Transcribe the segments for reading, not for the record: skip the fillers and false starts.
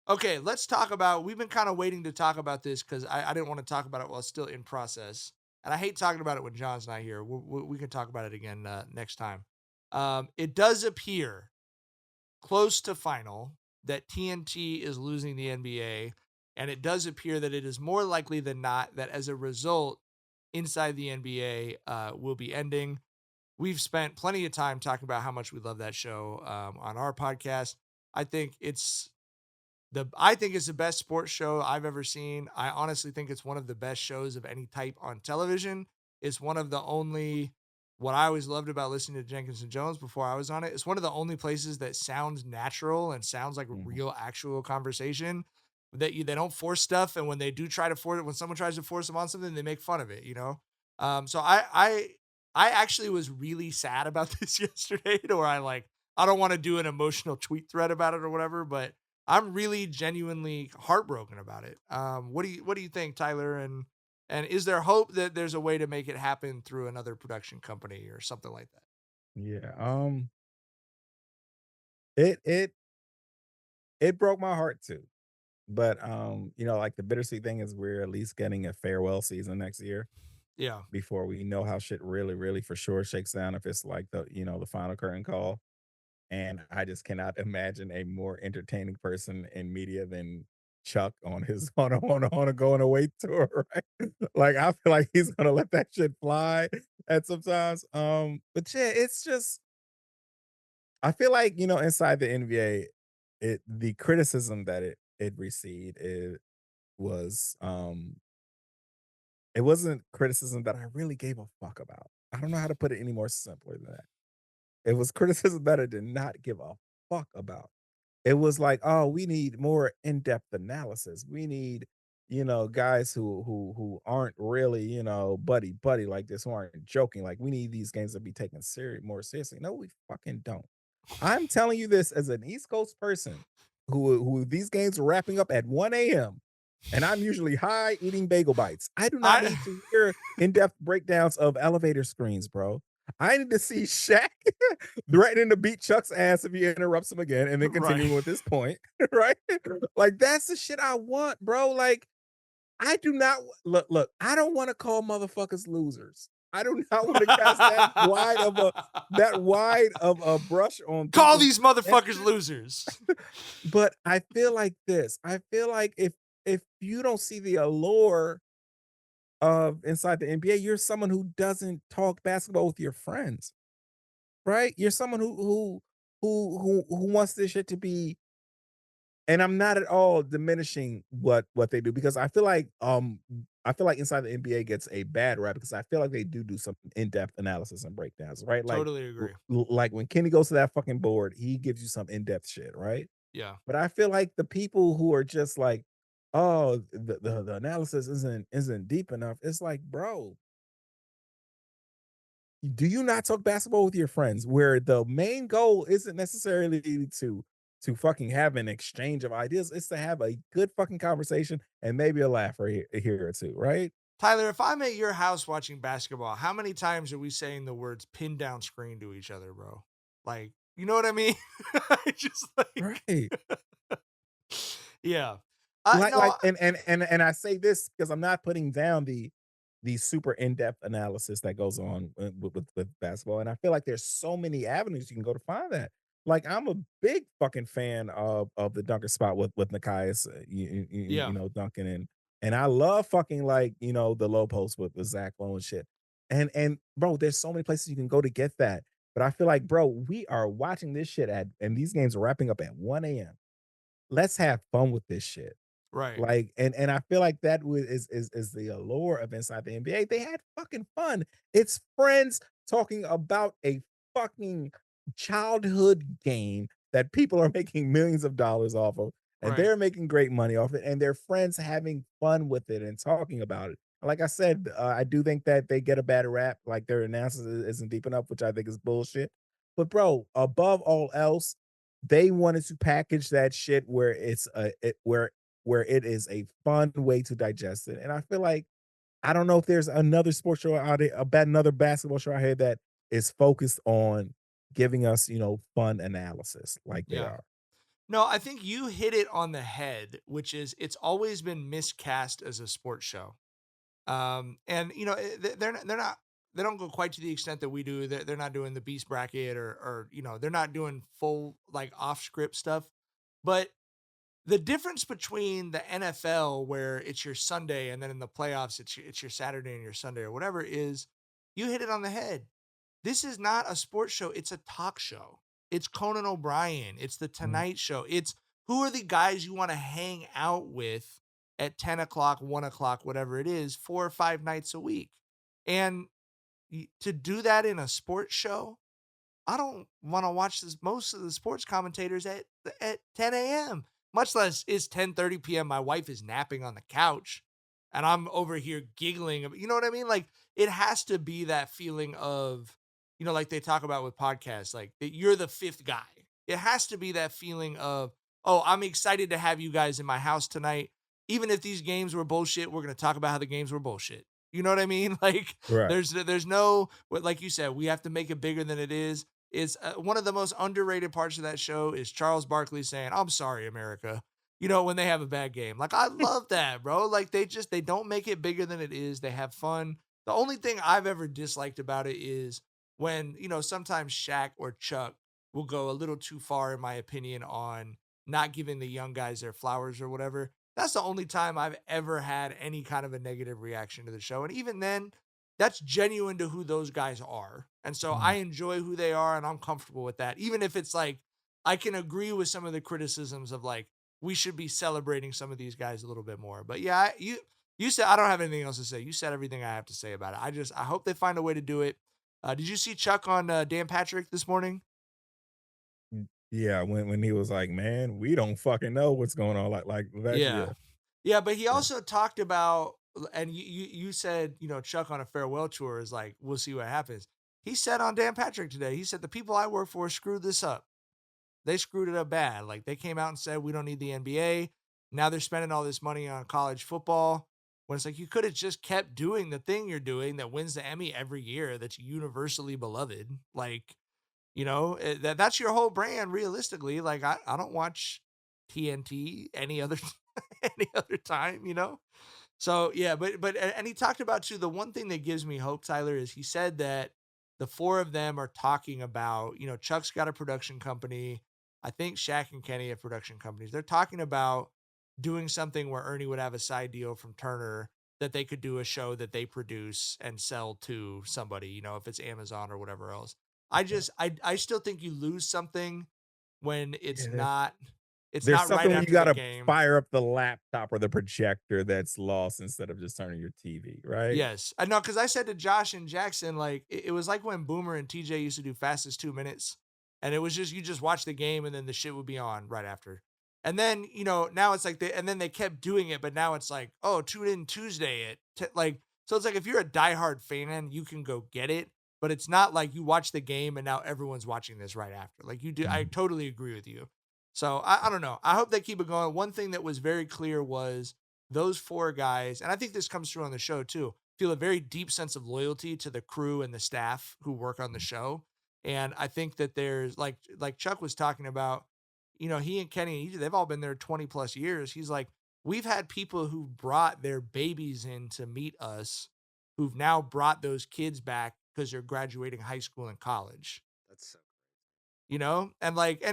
Okay, let's talk about. We've been kind of waiting to talk about this because I didn't want to talk about it while it's still in process, and I hate talking about it when John's not here. We can talk about it again next time. It does appear close to final that TNT is losing the NBA, and it does appear that it is more likely than not that as a result, Inside the NBA will be ending. We've spent plenty of time talking about how much we love that show on our podcast. I think it's I think it's the best sports show I've ever seen. I honestly think it's one of the best shows of any type on television. It's one of the only what I always loved about listening to Jenkins and Jones before I was on it. It's one of the only places that sounds natural and sounds like a Mhm. real actual conversation that they don't force stuff. And when they do try to force it, when someone tries to force them on something, they make fun of it, you know? So I actually was really sad about this yesterday to where I don't want to do an emotional tweet thread about it or whatever, but I'm really genuinely heartbroken about it. What do you think, Tyler? And is there hope that there's a way to make it happen through another production company or something like that? Yeah. It it broke my heart too. But like the bittersweet thing is we're at least getting a farewell season next year Yeah. before we know how shit really, really for sure shakes down if it's like the final curtain call. And I just cannot imagine a more entertaining person in media than Chuck on his on a going away tour, right? Like I feel like he's gonna let that shit fly at sometimes. But yeah, it's just I feel like, inside the NBA, the criticism that it received was it wasn't criticism that I really gave a fuck about. I don't know how to put it any more simpler than that. It was criticism that I did not give a fuck about. It was like, "Oh, we need more in-depth analysis. We need, guys who aren't really, buddy buddy like this, who aren't joking. Like we need these games to be taken more seriously." No, we fucking don't. I'm telling you this as an East Coast person who these games are wrapping up at 1 a.m. and I'm usually high eating bagel bites. I do not I need to hear in-depth breakdowns of elevator screens, bro. I need to see Shaq threatening to beat Chuck's ass if he interrupts him again, and then right. continuing with this point, right? Like that's the shit I want, bro. Like I do not look. I don't want to call motherfuckers losers. I do not want to cast that wide of a brush on Call people. these motherfuckers losers. But I feel like this. I feel like if you don't see the allure of inside the NBA, you're someone who doesn't talk basketball with your friends, right? You're someone who wants this shit to be. And I'm not at all diminishing what they do because I feel like inside the NBA gets a bad rap because I feel like they do some in-depth analysis and breakdowns, right? Like Totally agree. like when Kenny goes to that fucking board, he gives you some in-depth shit, right? Yeah. But I feel like the people who are just like, "Oh, the analysis isn't deep enough." It's like, "Bro, do you not talk basketball with your friends where the main goal isn't necessarily to fucking have an exchange of ideas, it's to have a good fucking conversation and maybe a laugh or here or two, right?" Tyler, if I'm at your house watching basketball, how many times are we saying the words pin down screen to each other, bro? Like, you know what I mean? Just like, Right. yeah. Like No, and I say this because I'm not putting down the super in-depth analysis that goes on with basketball. And I feel like there's so many avenues you can go to find that. Like I'm a big fucking fan of the dunker spot with Nikias, yeah. dunking and I love fucking like the low post with Zach Lowe and shit. And bro, there's so many places you can go to get that. But I feel like, bro, we are watching this shit and these games are wrapping up at 1 a.m. Let's have fun with this shit. Right. Like, and I feel like that is the allure of Inside the NBA. They had fucking fun. It's friends talking about a fucking childhood game that people are making millions of dollars off of, and Right. they're making great money off it, and their friends having fun with it and talking about it. Like I said, I do think that they get a bad rap, like their analysis isn't deep enough, which I think is bullshit. But bro, above all else, they wanted to package that shit where it's where it is a fun way to digest it. And I feel like I don't know if there's another sports show out there, about another basketball show out here that is focused on giving us, fun analysis like they Yeah. are. No, I think you hit it on the head, which is it's always been miscast as a sports show. And you know, they're not they don't go quite to the extent that we do. They're not doing the beast bracket or you know, they're not doing full like off script stuff. But the difference between the NFL where it's your Sunday and then in the playoffs it's your Saturday and your Sunday or whatever is you hit it on the head. This is not a sports show, it's a talk show. It's Conan O'Brien, it's The Mhm. Tonight Show. It's who are the guys you want to hang out with at 10 o'clock, 1 o'clock, whatever it is, 4 or 5 nights a week. And to do that in a sports show, I don't want to watch this most of the sports commentators at 10 a.m. Much less it's 10:30 p.m. My wife is napping on the couch and I'm over here giggling. You know what I mean? Like it has to be that feeling of, you know, like they talk about with podcasts, like that you're the fifth guy. It has to be that feeling of, oh, I'm excited to have you guys in my house tonight. Even if these games were bullshit, we're gonna talk about how the games were bullshit. You know what I mean? Like Right. there's no, like you said, we have to make it bigger than it is one of the most underrated parts of that show is Charles Barkley saying, "I'm sorry, America." You know, when they have a bad game. Like I love that, bro. Like they don't make it bigger than it is. They have fun. The only thing I've ever disliked about it is when, you know, sometimes Shaq or Chuck will go a little too far in my opinion on not giving the young guys their flowers or whatever. That's the only time I've ever had any kind of a negative reaction to the show. And even then, that's genuine to who those guys are. And so I Mhm. enjoy who they are and I'm comfortable with that. Even if it's like I can agree with some of the criticisms of like we should be celebrating some of these guys a little bit more. But yeah, you said I don't have anything else to say. You said everything I have to say about it. I hope they find a way to do it. Did you see Chuck on Dan Patrick this morning? Yeah, when he was like, "Man, we don't fucking know what's going on," like that, yeah, Yeah. Yeah, but he yeah. also talked about and you said, you know, Chuck on a farewell tour is like, we'll see what happens. He said on Dan Patrick today, he said the people I work for screwed this up. They screwed it up bad. Like they came out and said we don't need the NBA. Now they're spending all this money on college football. When it's like you could have just kept doing the thing you're doing that wins the Emmy every year that's universally beloved. Like, you know, that's your whole brand realistically. Like I don't watch TNT any other any other time, you know? So yeah, but he talked about too. The one thing that gives me hope, Tyler, is he said that the four of them are talking about, you know, Chuck's got a production company. I think Shaq and Kenny have production companies. They're talking about doing something where Ernie would have a side deal from Turner that they could do a show that they produce and sell to somebody, you know, if it's Amazon or whatever else. Yeah. I still think you lose something when Yeah, it's there's not right something when you after the gotta game. fire up the laptop or the projector that's lost instead of just turning your TV, right? Yes. I know because I said to Josh and Jackson, like, it was like when Boomer and TJ used to do fastest 2 minutes. And it was just, you just watch the game and then the shit would be on right after. And then, you know, now it's like and then they kept doing it, but now it's like, oh, tune in Tuesday like, so it's like if you're a diehard fan, you can go get it, but it's not like you watch the game and now everyone's watching this right after. Like you do, I Mhm. totally agree with you. So I don't know. I hope they keep it going. One thing that was very clear was those four guys, and I think this comes through on the show too, feel a very deep sense of loyalty to the crew and the staff who work on the show. And I think that there's like Chuck was talking about, you know, he and Kenny, they've all been there 20 plus years. He's like, we've had people who brought their babies in to meet us who've now brought those kids back because they're graduating high school and college, That's so you know? And like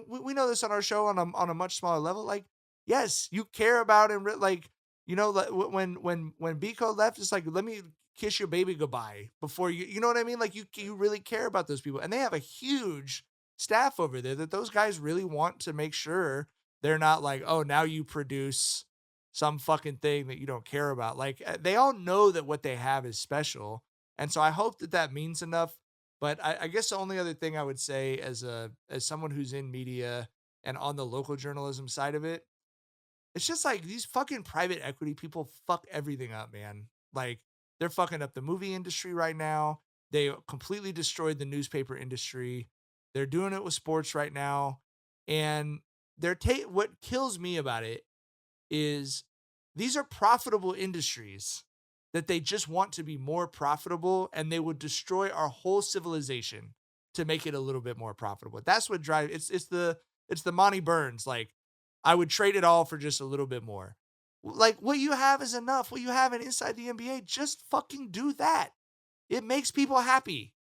we know this on our show on a much smaller level. Like, yes, you care about and like, you know, like when Biko left, it's like, let me kiss your baby goodbye before you know what I mean? Like you really care about those people. And they have a huge staff over there that those guys really want to make sure they're not like, oh, now you produce some fucking thing that you don't care about. Like they all know that what they have is special. And so I hope that that means enough, but I guess the only other thing I would say as someone who's in media and on the local journalism side of it, it's just like these fucking private equity people fuck everything up, man. Like they're fucking up the movie industry right now. They completely destroyed the newspaper industry. They're doing it with sports right now. And what kills me about it is these are profitable industries that they just want to be more profitable and they would destroy our whole civilization to make it a little bit more profitable. That's what drives it's It's the Monty Burns. Like, I would trade it all for just a little bit more. Like, what you have is enough. What you have inside the NBA, just fucking do that. It makes people happy.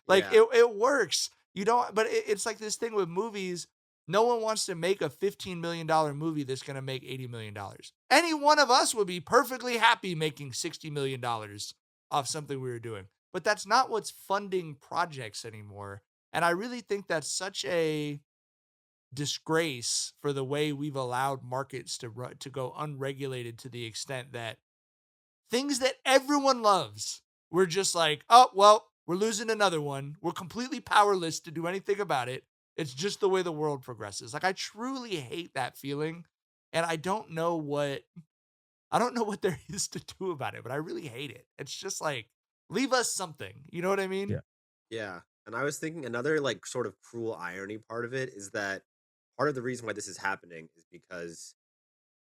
Like, Yeah. it works. You don't, but it's like this thing with movies. No one wants to make a $15 million movie that's going to make $80 million. Any one of us would be perfectly happy making $60 million off something we were doing. But that's not what's funding projects anymore. And I really think that's such a disgrace for the way we've allowed markets to go unregulated to the extent that things that everyone loves, we're just like, oh, well, we're losing another one. We're completely powerless to do anything about it. It's just the way the world progresses. Like, I truly hate that feeling. And I don't know what there is to do about it, but I really hate it. It's just like, leave us something. You know what I mean? Yeah. Yeah. And I was thinking another like sort of cruel irony part of it is that part of the reason why this is happening is because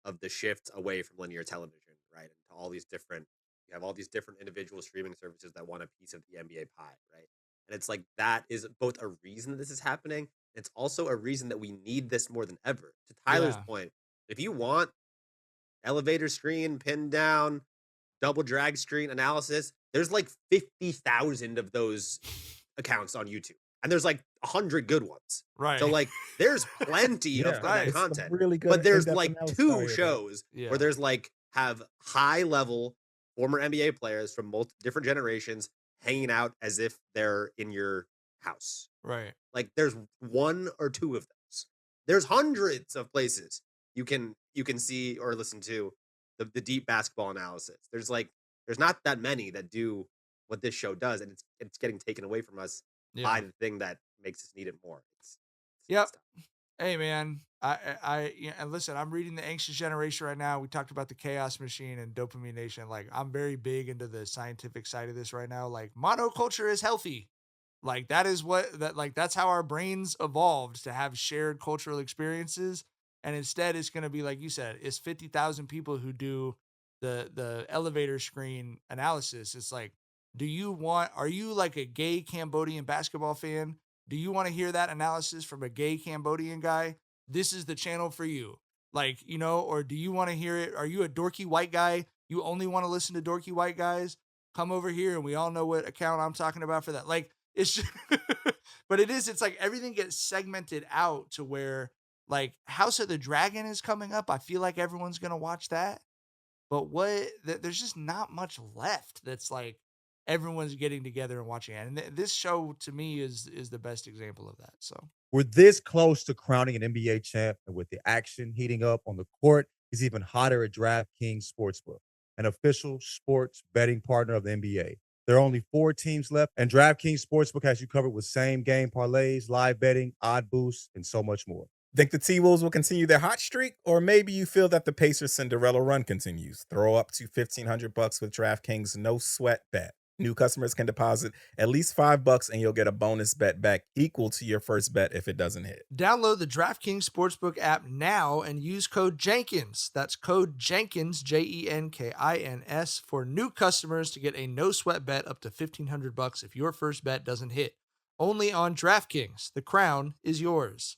of the shift away from linear television, right? And to all these different, you have all these different individual streaming services that want a piece of the NBA pie, right? And it's like that is both a reason that this is happening. It's also a reason that we need this more than ever. To Tyler's Yeah. point, if you want elevator screen, pin down, double drag screen analysis, there's like 50,000 of those accounts on YouTube. And there's like 100 good ones. Right. So like there's plenty of Yeah, that it's some content. really good But there's in-depth like analysis out two here, bro. shows Yeah. where there's like have high level former NBA players from different generations hanging out as if they're in your house. Right. Like there's one or two of those. There's hundreds of places you can see or listen to the deep basketball analysis. There's not that many that do what this show does, and it's getting taken away from us by Yeah. the thing that makes us need it more. Yep. Tough. Hey, man. Yeah, and listen, I'm reading The Anxious Generation right now. We talked about the Chaos Machine and Dopamine Nation. Like, I'm very big into the scientific side of this right now. Like, monoculture is healthy. Like, that's how our brains evolved, to have shared cultural experiences. And instead, it's going to be, like you said, it's 50,000 people who do the elevator screen analysis. It's like, are you like a gay Cambodian basketball fan? Do you want to hear that analysis from a gay Cambodian guy? This is the channel for you. Like, or do you want to hear it? Are you a dorky white guy? You only want to listen to dorky white guys? Come over here, and we all know what account I'm talking about for that. Like, it's just, but it's like everything gets segmented out to where, like, House of the Dragon is coming up. I feel like everyone's going to watch that. But there's just not much left that's like everyone's getting together and watching it. And this show to me is the best example of that. So We're this close to crowning an NBA champ, and with the action heating up on the court, it's even hotter at DraftKings Sportsbook, an official sports betting partner of the NBA. There are only 4 teams left, and DraftKings Sportsbook has you covered with same-game parlays, live betting, odd boosts, and so much more. Think the T-Wolves will continue their hot streak? Or maybe you feel that the Pacers' Cinderella run continues. Throw up to $1,500 with DraftKings no sweat bet. New customers can deposit at least $5 and you'll get a bonus bet back equal to your first bet if it doesn't hit. download the DraftKings Sportsbook app now and use code Jenkins. That's code Jenkins, Jenkins, for new customers to get a no sweat bet up to $1,500 if your first bet doesn't hit. Only on DraftKings. The crown is yours.